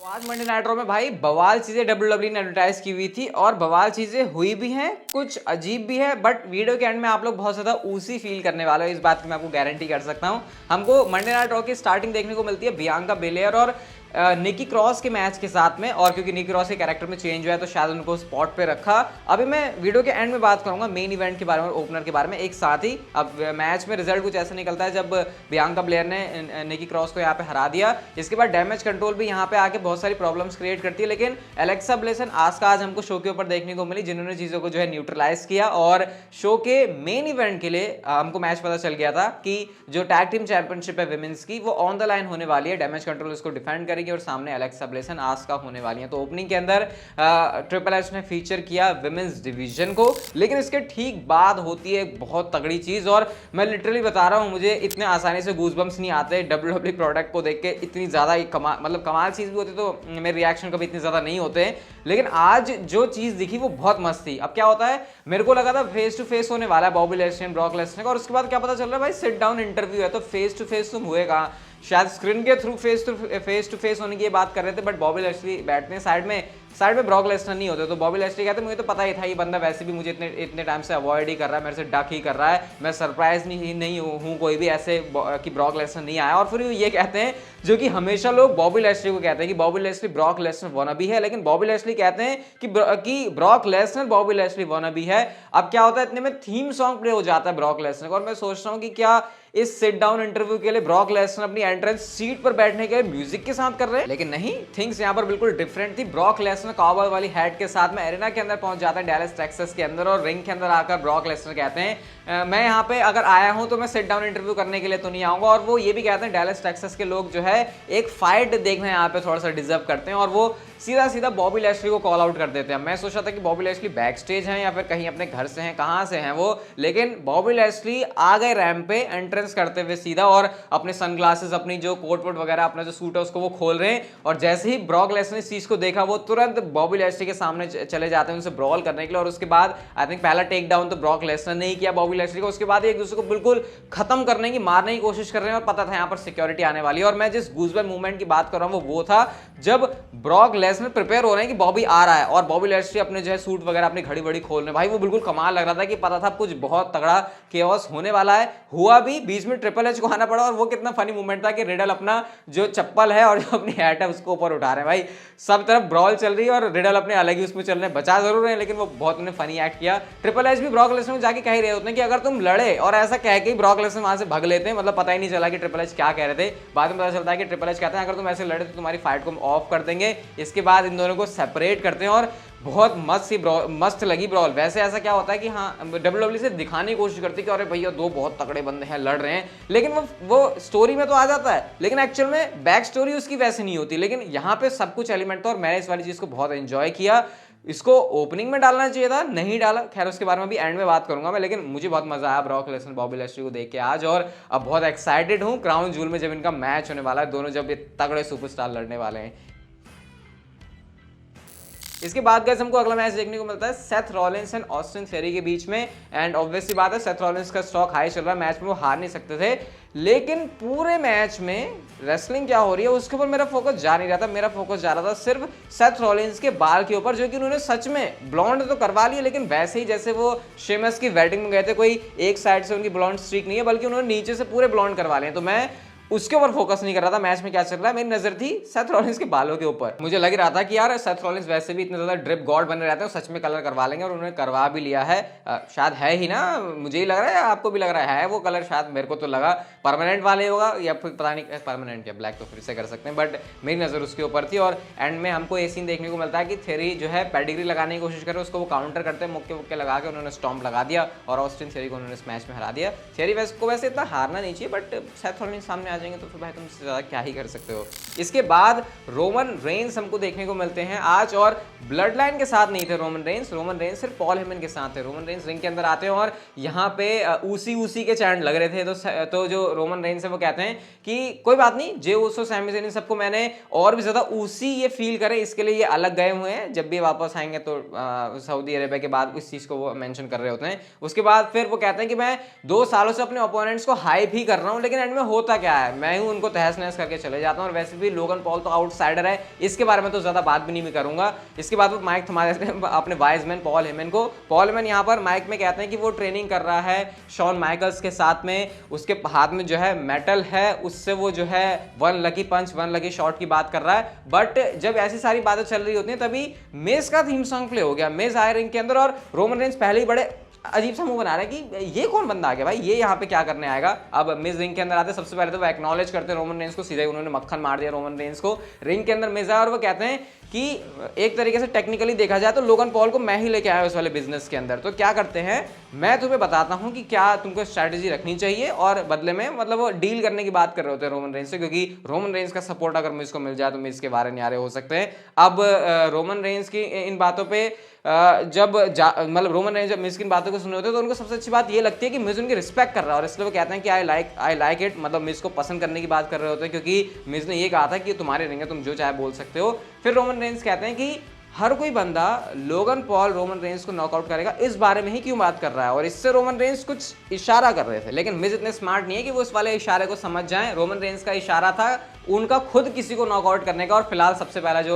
आज Monday night raw में भाई बवाल चीजें WWE ने एडवर्टाइज की हुई थी और बवाल चीजें हुई भी हैं, कुछ अजीब भी है, बट वीडियो के एंड में आप लोग बहुत ज्यादा ऊसी फील करने वाले हो, इस बात की मैं आपको गारंटी कर सकता हूं। हमको मंडे नाइट रॉ की स्टार्टिंग देखने को मिलती है बियांका बेलेयर और निकी क्रॉस के मैच के साथ में, और क्योंकि निकी क्रॉस के कैरेक्टर में चेंज हुआ है तो शायद उनको स्पॉट पे रखा। अभी मैं वीडियो के एंड में बात करूंगा मेन इवेंट के बारे में और ओपनर के बारे में एक साथ ही। अब मैच में रिजल्ट कुछ ऐसा निकलता है जब बियांका बेलेयर ने निकी क्रॉस को यहाँ पे हरा दिया। इसके बाद डैमेज कंट्रोल भी यहाँ पे आके बहुत सारी प्रॉब्लम्स क्रिएट करती है, लेकिन एलेक्सा ब्लिस एंड आस्का आज हमको शो के ऊपर देखने को मिली, जिन्होंने चीजों को जो है न्यूट्रलाइज किया। और शो के मेन इवेंट के लिए हमको मैच पता चल गया था कि जो टैग टीम चैंपियनशिप है विमेंस की, वो ऑन द लाइन होने वाली है। डैमेज कंट्रोल इसको डिफेंड करेगी और सामने एलेक्सा ब्लिस एंड आस्का होने वाली है। तो ओपनिंग के अंदर ट्रिपल एच ने फीचर किया विमेंस डिवीजन को, लेकिन इसके ठीक बाद होती है एक बहुत तगड़ी चीज, और मैं लिटरली बता रहा हूं, मुझे इतने आसानी से गूजबम्स नहीं आते WWE प्रोडक्ट को देख के। इतनी ज्यादा कमाल चीज भी होती तो मेरे रिएक्शन कभी इतने ज्यादा नहीं होते, लेकिन आज जो चीज दिखी वो बहुत मस्त थी। अब क्या होता है, मेरे को लगा था फेस टू फेस होने वाला है बॉबी लैशली ब्रॉक लेसनर का, और उसके बाद क्या पता चल रहा है भाई सिट डाउन इंटरव्यू है। तो फेस टू फेस तुम हुए कहां, शायद स्क्रीन के थ्रू फेस टू फेस होने की बात कर रहे थे, बट बॉबी लैशली बैठते हैं साइड में ब्रॉक लेसनर नहीं होते। तो बॉबी लैशली कहते मुझे तो पता ही था ये बंदा वैसे भी मुझे इतने टाइम से अवॉइड ही कर रहा है, मेरे से डक ही कर रहा है, मैं सरप्राइज नहीं हूँ कोई भी ऐसे कि ब्रॉक लेसनर नहीं आया। और फिर ये कहते हैं, जो कि हमेशा लोग बॉबी लैशली को कहते हैं कि बॉबी लैशली ब्रॉक लेसनर वानाबी है, लेकिन बॉबी लैशली कहते हैं कि ब्रॉक लेसनर बॉबी लैशली वानाबी है। अब क्या होता है, इतने में थीम सॉन्ग प्ले हो जाता है ब्रॉक लेसनर का, और मैं सोच रहा हूँ कि क्या इस सिट डाउन इंटरव्यू के लिए ब्रॉक लेसनर अपनी एंट्रेंस सीट पर बैठने के लिए म्यूजिक के साथ कर रहे हैं, लेकिन नहीं, थिंग्स यहाँ पर बिल्कुल डिफरेंट थी। ब्रॉक लेसनर काउबॉय वाली हैट के साथ में एरेना के अंदर पहुंच जाता है डैलस टेक्सास के अंदर, और रिंग के अंदर आकर ब्रॉक लेसनर कहते हैं मैं यहाँ पे अगर आया हूं तो मैं सिट डाउन इंटरव्यू करने के लिए तो नहीं आऊंगा। और वो ये भी कहते हैं डैलस टेक्सास के लोग जो है एक फाइट देखना यहाँ पे थोड़ा सा डिजर्व करते हैं, और वो सीधा बॉबी लैशली को कॉल आउट कर देते हैं। मैं सोचा था कि बॉबी लैशली बैक स्टेज हैं या फिर कहीं अपने घर से हैं, कहां से हैं वो, लेकिन बॉबी लैशली आ गए रैंप पे एंट्रेंस करते हुए सीधा, और अपने सनग्लासेस, अपनी जो कोट वोट वगैरह, अपना जो सूट है उसको वो खोल रहे हैं। और जैसे ही ब्रॉक लेसनर ने इस चीज को देखा, वो तुरंत बॉबी लैशली के सामने चले जाते हैं उनसे ब्रॉल करने के लिए। और उसके बाद आई थिंक पहला टेक डाउन तो ब्रॉक लेसनर ने ही किया बॉबी लैशली को, उसके बाद एक दूसरे को बिल्कुल खत्म करने की, मारने की कोशिश कर रहे हैं, और पता था यहाँ पर सिक्योरिटी आने वाली है। और मैं जिस गूजबम्प मूवमेंट की बात कर रहा हूँ वो था जब ब्रॉक लेसनर प्रिपेयर हो रहे हैं कि बॉबी आ रहा है, और बॉबी लैशली अपने जो है सूट वगैरह अपनी घड़ी बड़ी खोल रहे हैं। भाई वो बिल्कुल कमाल लग रहा था कि पता था कुछ बहुत तगड़ा केओस होने वाला है। हुआ भी, बीच में ट्रिपल एच को आना पड़ा, और वो कितना फनी मूवमेंट था कि रिडल अपना जो चप्पल है और जो अपनी हैट है उसको ऊपर उठा रहे हैं। भाई सब तरफ ब्रॉल चल रही है और रिडल अपने अलग ही उसमें चल रहे हैं, बचा जरूर रहे हैं, लेकिन वो बहुत उन्होंने फनी एक्ट किया। ट्रिपल एच भी ब्रॉक लेसनर को जाके कह ही रहे होते हैं कि अगर तुम लड़े, और ऐसा कह के ब्रॉक लेसनर वहां से भाग लेते हैं, मतलब पता ही नहीं चला कि ट्रिपल एच क्या कह रहे थे। बाद में पता चलता है कि ट्रिपल एच कहते हैं अगर तुम ऐसे लड़े तो तुम्हारी फाइट को हम ऑफ कर देंगे। इसके बाद इन दोनों को सेपरेट करते हैं, और बहुत मस्त लगी ब्रॉल। वैसे ऐसा क्या होता है कि हाँ WWE से दिखाने की कोशिश करती है कि अरे भैया दो बहुत तगड़े बंदे हैं लड़ रहे हैं, लेकिन वो स्टोरी में तो आ जाता है, लेकिन एक्चुअल में बैक स्टोरी उसकी वैसे नहीं होती। लेकिन यहाँ पे सब कुछ एलिमेंट था, और मैंने इस वाली चीज को बहुत एंजॉय किया। इसको ओपनिंग में डालना चाहिए था, नहीं डाला, खैर उसके बारे में भी एंड में बात करूंगा मैं, लेकिन मुझे बहुत मजा आया ब्रॉक लेसनर बॉबी लैशली को देख के आज, और अब बहुत एक्साइटेड हूं क्राउन जूल में जब इनका मैच होने वाला है, दोनों जब ये तगड़े सुपरस्टार लड़ने वाले हैं। इसके बाद गाइस हमको अगला मैच देखने को मिलता है Seth Rollins and Austin theory के बीच में, एंड ऑब्वियसली बात है सेथ रॉलिंस का स्टॉक हाई चल रहा है, मैच में वो हार नहीं सकते थे, लेकिन पूरे मैच में रेसलिंग क्या हो रही है उसके ऊपर मेरा फोकस जा नहीं रहा था। मेरा फोकस जा रहा था सिर्फ सेथ रॉलिंस के बाल के ऊपर, जो कि उन्होंने सच में ब्लॉन्ड तो करवा लिया, लेकिन वैसे ही जैसे वो शेमस की वेडिंग में गए थे, कोई एक साइड से उनकी ब्लॉन्ड स्ट्रीक नहीं है, बल्कि उन्होंने नीचे से पूरे ब्लॉन्ड करवा लिए। तो मैं उसके ऊपर फोकस नहीं कर रहा था मैच में क्या चल रहा है, मेरी नजर थी सेथ रॉलिंस के बालों के ऊपर। मुझे लग रहा था कि यार सेथ रॉलिंस वैसे भी इतने ज्यादा ड्रिप गॉड बने रहते हैं, सच में कलर करवा लेंगे, और उन्होंने करवा भी लिया है। शायद है ही ना, मुझे ही लग रहा है, आपको भी लग रहा है वो कलर, शायद मेरे को तो लगा परमानेंट वाले होगा, या फिर पता नहीं परमानेंट या ब्लैक तो फिर से कर सकते हैं, बट मेरी नजर उसके ऊपर थी। और एंड में हमको ये सीन देखने को मिलता है कि थ्योरी जो है पेडिग्री लगाने की कोशिश करे, उसको वो काउंटर करते हैं, मुक्के लगा के उन्होंने स्टॉम्प लगा दिया, और ऑस्टिन थ्योरी को उन्होंने इस मैच में हरा दिया। थ्योरी वैसे इतना हारना नहीं चाहिए, बट सेथ रॉलिंस सामने आ जाएंगे तो फिर भाई तुम ज्यादा क्या ही कर सकते हो। इसके बाद रोमन रेंस हमको देखने को मिलते हैं आज, और ब्लड लाइन के साथ नहीं थे रोमन रेंस सिर्फ पॉल हेमन के साथ थे। रोमन रेंस रिंग के अंदर आते हैं, और यहाँ पे ऊसी के चैंट लग रहे थे, तो जो रोमन रेंस है वो कहते हैं कि कोई बात नहीं, जे उसो सैमी ज़ैन सबको मैंने और भी ज्यादा ऊसी ये फील करे, इसके लिए ये अलग गए हुए हैं, जब भी वापस आएंगे तो सऊदी अरेबिया के बाद इस चीज को वो मेंशन कर रहे होते हैं। उसके बाद फिर वो कहते हैं कि मैं 2 सालों से अपने ओपोनेंट्स को हाइप ही कर रहा हूँ, लेकिन एंड में होता क्या है, है, मैं हूं उनको तहस नहस करके चले जाता हूं। और वैसे भी लोगन पॉल तो आउटसाइडर है, इसके बारे में तो ज्यादा बात भी नहीं करूंगा। इसके बाद वो माइक थमा देते हैं अपने वाइज मैन पॉल हेमन को। पॉल हेमन यहाँ पर माइक में कहते हैं कि वो ट्रेनिंग कर रहा है शॉन माइकल्स के साथ में, उसके हाथ में जो है मेटल है, उससे वो जो है वन लकी पंच, वन लकी शॉट की बात कर रहा है। बट जब ऐसी सारी बातें चल रही होती हैं तभी मिज का थीम सॉन्ग प्ले हो गया। मिज आए रिंग के अंदर और रोमन रेंज पहले ही बड़े अजीब सा मुंह बना रहा है कि ये कौन बंदा आ गया भाई, ये यहाँ पे क्या करने आएगा। अब मिज रिंग के अंदर आते सबसे पहले तो वो एक्नॉलेज करते हैं रोमन रेंज को, सीधे उन्होंने मक्खन मार दिया रोमन रेंज को। रिंग के अंदर मिज है और वो कहते हैं कि एक तरीके से टेक्निकली देखा जाए तो लोगन पॉल को मैं ही लेके आया उस वाले बिजनेस के अंदर। तो क्या करते हैं, मैं तुम्हें बताता हूं कि क्या तुमको स्ट्रैटेजी रखनी चाहिए, और बदले में मतलब वो डील करने की बात कर रहे होते हैं रोमन रेंज से, क्योंकि रोमन रेंज का सपोर्ट अगर मिज को मिल जाए तो मिज के बारे न्यारे हो सकते हैं। अब रोमन रेंज की इन बातों पे जब मतलब रोमन रेंज जब मिज की बातों को सुन रहे होते हैं तो उनको सबसे अच्छी बात ये लगती है कि मिज उनकी रिस्पेक्ट कर रहा है, और इसलिए वो कहते हैं कि आई लाइक इट, मतलब मिज को पसंद करने की बात कर रहे होते हैं, क्योंकि मिज ने ये कहा था कि तुम्हारे रिंग है, तुम जो चाहे बोल सकते हो। फिर रोमन रेंज कहते हैं कि हर कोई बंदा लोगन पॉल रोमन रेंज को नॉकआउट करेगा इस बारे में ही क्यों बात कर रहा है, और इससे रोमन रेंज कुछ इशारा कर रहे थे, लेकिन मिज इतने स्मार्ट नहीं है कि वो उस वाले इशारे को समझ जाएं। रोमन रेंज का इशारा था उनका खुद किसी को नॉकआउट करने का, और फिलहाल सबसे पहला जो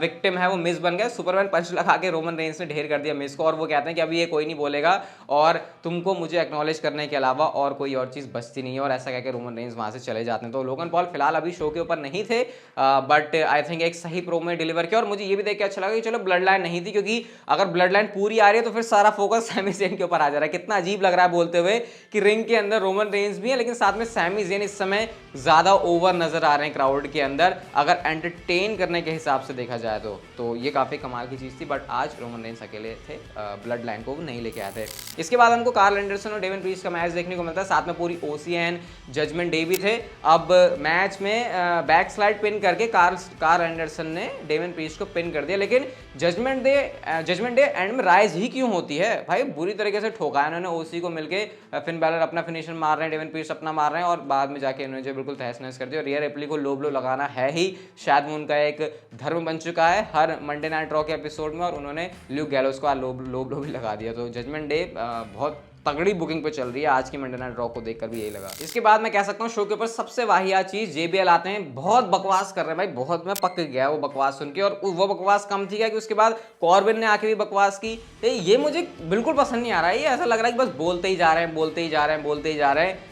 विक्टिम है वो मिज बन गया। सुपरमैन पंच लगा के रोमन रेंज ने ढेर कर दिया मिज को, और वो कहते हैं कि अभी ये कोई नहीं बोलेगा और तुमको मुझे एक्नॉलेज करने के अलावा और कोई और चीज बचती नहीं है, और ऐसा कहकर रोमन रेंज वहां से चले जाते हैं। तो लोगन पॉल फिलहाल अभी शो के ऊपर नहीं थे, बट आई थिंक एक सही प्रोमो में डिलीवर किया। और मुझे ये भी देख के अच्छा लगा कि चलो ब्लड लाइन नहीं थी, क्योंकि अगर ब्लड लाइन पूरी आ रही है तो फिर सारा फोकस सैमी ज़ेन के ऊपर आ जा रहा है। कितना अजीब लग रहा है बोलते हुए कि रिंग के अंदर रोमन रेंज भी है, लेकिन साथ में सैमी ज़ेन इस समय ज्यादा ओवर नजर आ रहे हैं क्राउड के अंदर, अगर एंटरटेन करने के हिसाब से देखा जाए तो ये काफी कमाल की चीज थी। बट आज रोमन रेंज अकेले थे, ब्लड लाइन को नहीं लेके आए थे। इसके बाद हमको कार्ल एंडरसन और डेवन प्रीस्ट का मैच देखने को मिलता है, साथ में पूरी ओसीएन जजमेंट डे भी थे। अब मैच में बैक स्लाइड पिन करके कार्ल एंडरसन ने डेवन प्रीस्ट को पिन कर दिया, लेकिन जजमेंट डे एंड में राइज ही क्यों होती है भाई, बुरी तरीके से ठोका है उन्होंने ओसी को मिलके। फिन बैलर अपना फिनिशर मार रहे हैं, डेवन प्रीस्ट अपना मार रहे हैं, और बाद में जाके उन्होंने जो बिल्कुल तहस नहस कर दिया। और रियर रिप्ली को लो ब्लो लगाना है ही, शायद वो उनका एक धर्म बन चुका है हर मंडे नाइट रॉ के एपिसोड में, और उन्होंने ल्यूक गैलोस को लो ब्लो भी लगा दिया। तो जजमेंट डे बहुत तगड़ी बुकिंग पे चल रही है, आज की मंडे नाइट रॉ को देखकर भी यही लगा। इसके बाद मैं कह सकता हूँ शो के ऊपर सबसे वाहियात चीज जेबीएल आते हैं, बहुत बकवास कर रहे हैं भाई, बहुत मैं पक गया वो बकवास सुन के। और वो बकवास कम थी क्या कि उसके बाद कॉर्बिन ने आके भी बकवास की। ये मुझे बिल्कुल पसंद नहीं आ रहा है, ये ऐसा लग रहा है कि बस बोलते ही जा रहे हैं, बोलते ही जा रहे हैं, बोलते ही जा रहे हैं।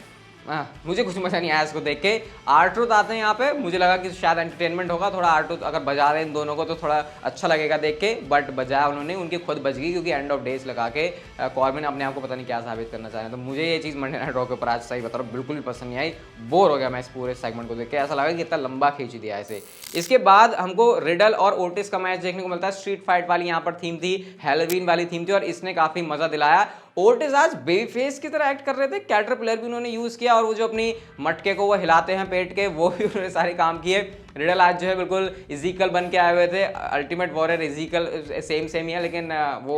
मुझे कुछ मजा नहीं आया इसको देख के। आर्ट्रूथ आते हैं यहाँ पे, मुझे लगा कि शायद एंटरटेनमेंट होगा थोड़ा, आर्ट्रूथ अगर बजा रहे हैं इन दोनों को तो थोड़ा अच्छा लगेगा देख के, बट बजाया उन्होंने, उनकी खुद बच गई, क्योंकि एंड ऑफ डेज लगा के कॉर्बिन अपने आप को पता नहीं क्या साबित करना चाह रहे हैं। तो मुझे ये चीज़ मंडे नाइट रॉ के ऊपर आज सही बता रहा हूँ बिल्कुल भी पसंद नहीं आई, बोर हो गया मैं इस पूरे सेगमेंट को देख के, ऐसा लगा कि इतना लंबा खींच दिया ऐसे। इसके बाद हमको रिडल और ओटिस का मैच देखने को मिलता है, स्ट्रीट फाइट वाली यहाँ पर थीम थी, हैलोवीन वाली थीम थी, और इसने काफी मजा दिलाया। ओटिस आज बेफेस की तरह एक्ट कर रहे थे, कैटरपिलर भी उन्होंने यूज किया, और वो जो अपनी मटके को वो हिलाते हैं पेट के, वो भी उन्होंने सारे काम किए। रिडल आज जो है बिल्कुल इजीकल बन के आए हुए थे, अल्टीमेट वॉरियर इजीकल सेम ही है, लेकिन वो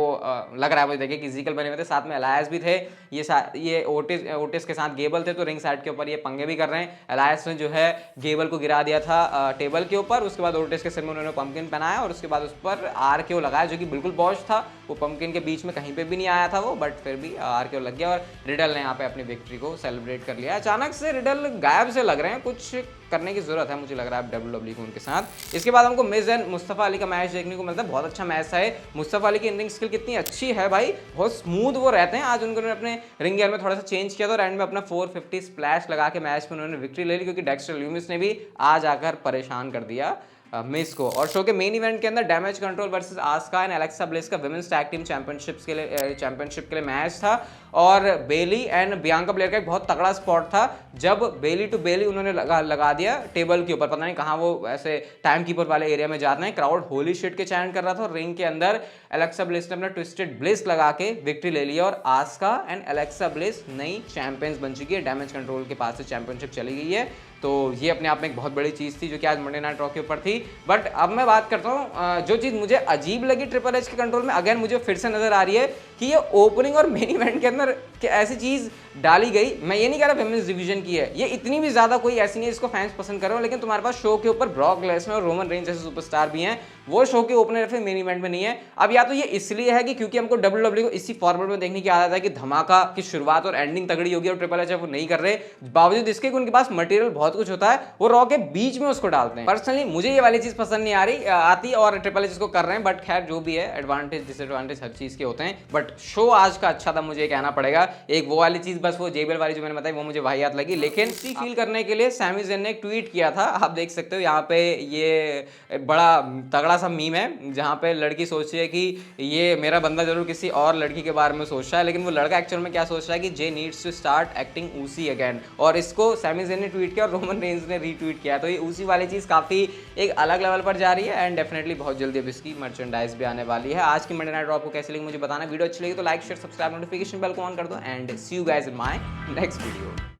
लग रहा है मुझे देखिए कि इजीकल बने हुए थे। साथ में एलायस भी थे, ये ओटिस के साथ गेबल थे, तो रिंग साइड के ऊपर ये पंगे भी कर रहे हैं। एलायस ने जो है गेबल को गिरा दिया था टेबल के ऊपर, उसके बाद ओटिस के सिर में उन्होंने पंपकिन पहनाया, और उसके बाद उस पर RKO लगाया, जो कि बिल्कुल बॉश था, वो पंपकिन के बीच में कहीं पे भी नहीं आया था वो, बट फिर भी RKO लग गया, और रिडल ने यहाँ पे अपनी विक्ट्री को सेलिब्रेट कर लिया। अचानक से रिडल गायब से लग रहे हैं, कुछ करने की जरूरत है मुझे लग रहा है WWE को उनके साथ। इसके बाद हमको मिज एंड मुस्तफा अली का मैच देखने को मिलता है, बहुत अच्छा मैच है। मुस्तफा अली की इंडिंग स्किल कितनी अच्छी है भाई, बहुत स्मूथ वो रहते हैं। आज उन्होंने अपने रिंग गियर में थोड़ा सा चेंज किया था, और एंड में अपना 450 स्प्लैश लगा के मैच में उन्होंने विक्ट्री ले ली, क्योंकि डेक्स्टर ल्यूमिस ने भी आज आकर परेशान कर दिया मिस को। और शो के मेन इवेंट के अंदर damage control versus Asuka and Alexa Bliss का विमेंस टैग टीम चैंपियनशिप के लिए मैच था, और बेली एंड बियांका ब्लेयर का एक बहुत तगड़ा स्पॉट था, जब बेली टू बेली उन्होंने लगा दिया टेबल के ऊपर, पता नहीं कहाँ वो ऐसे टाइम कीपर वाले एरिया में जाते हैं, क्राउड होली शिट के चैंट कर रहा था, और रिंग के अंदर एलेक्सा ब्लिस ने अपना ट्विस्टेड ब्लिस लगा के विक्ट्री ले लिया, और आस्का एंड एलेक्सा ब्लिस नई चैंपियंस बन चुकी है, डैमेज कंट्रोल के पास से चैंपियनशिप चली गई है। तो ये अपने आप में एक बहुत बड़ी चीज़ थी जो कि आज मंडे नाइट रॉ के ऊपर थी। बट अब मैं बात करता हूँ जो चीज़ मुझे अजीब लगी ट्रिपल एच के कंट्रोल में, अगेन मुझे फिर से नजर आ रही है कि ये ओपनिंग और मेन इवेंट के अंदर ऐसी चीज़ डाली गई। मैं ये नहीं कह रहा फेमिनिस्ट डिवीजन की है, ये इतनी भी ज्यादा कोई ऐसी नहीं है जिसको फैंस पसंद कर रहे हो, लेकिन तुम्हारे पास शो के ऊपर ब्रॉक लेसनर और रोमन रेंज जैसे सुपरस्टार भी हैं, वो शो के ओपनर फिर मेन इवेंट में नहीं है। अब या तो ये इसलिए है कि क्योंकि हमको डब्ल्यूडब्ल्यूई को इसी फॉर्मेट में देखने की आदत है कि धमाका की शुरुआत और एंडिंग तगड़ी होगी, और ट्रिपल एच वो नहीं कर रहे, बावजूद इसके कि उनके पास मटेरियल बहुत कुछ होता है, वो रॉ के बीच में उसको डालते हैं। पर्सनली मुझे ये वाली चीज पसंद नहीं आ रही आती, और ट्रिपल एच इसको कर रहे हैं, बट खैर जो भी है एडवांटेज डिसएडवांटेज हर चीज के होते हैं, बट शो आज का अच्छा था मुझे कहना पड़ेगा। एक वो वाली चीज बस वो जेबल वाली जो मैंने बताई वो मुझे वाहियात लगी, लेकिन इसी फील करने के लिए सैमी ज़ेन ने एक ट्वीट किया था, आप देख सकते हो यहाँ पे, ये बड़ा तगड़ा सा मीम है जहाँ पे लड़की सोच रही है कि ये मेरा बंदा जरूर किसी और लड़की के बारे में सोच रहा है, लेकिन वो लड़का एक्चुअल में क्या सोच रहा है कि J needs to start acting ऊसी अगेन, और इसको सैमी ज़ेन ने ट्वीट किया और रोमन रेंज ने रीट्वीट किया। तो ये ऊसी वाली चीज़ काफ़ी एक अलग लेवल पर जा रही है, एंड डेफिनेटली बहुत जल्दी अब इसकी मर्चेंडाइज भी आने वाली है। आज की मंडे नाइट रॉ आपको कैसी लगी मुझे बताना, वीडियो अच्छी लगी तो like share subscribe notification bell को ऑन कर दो, and see you guys in my next video.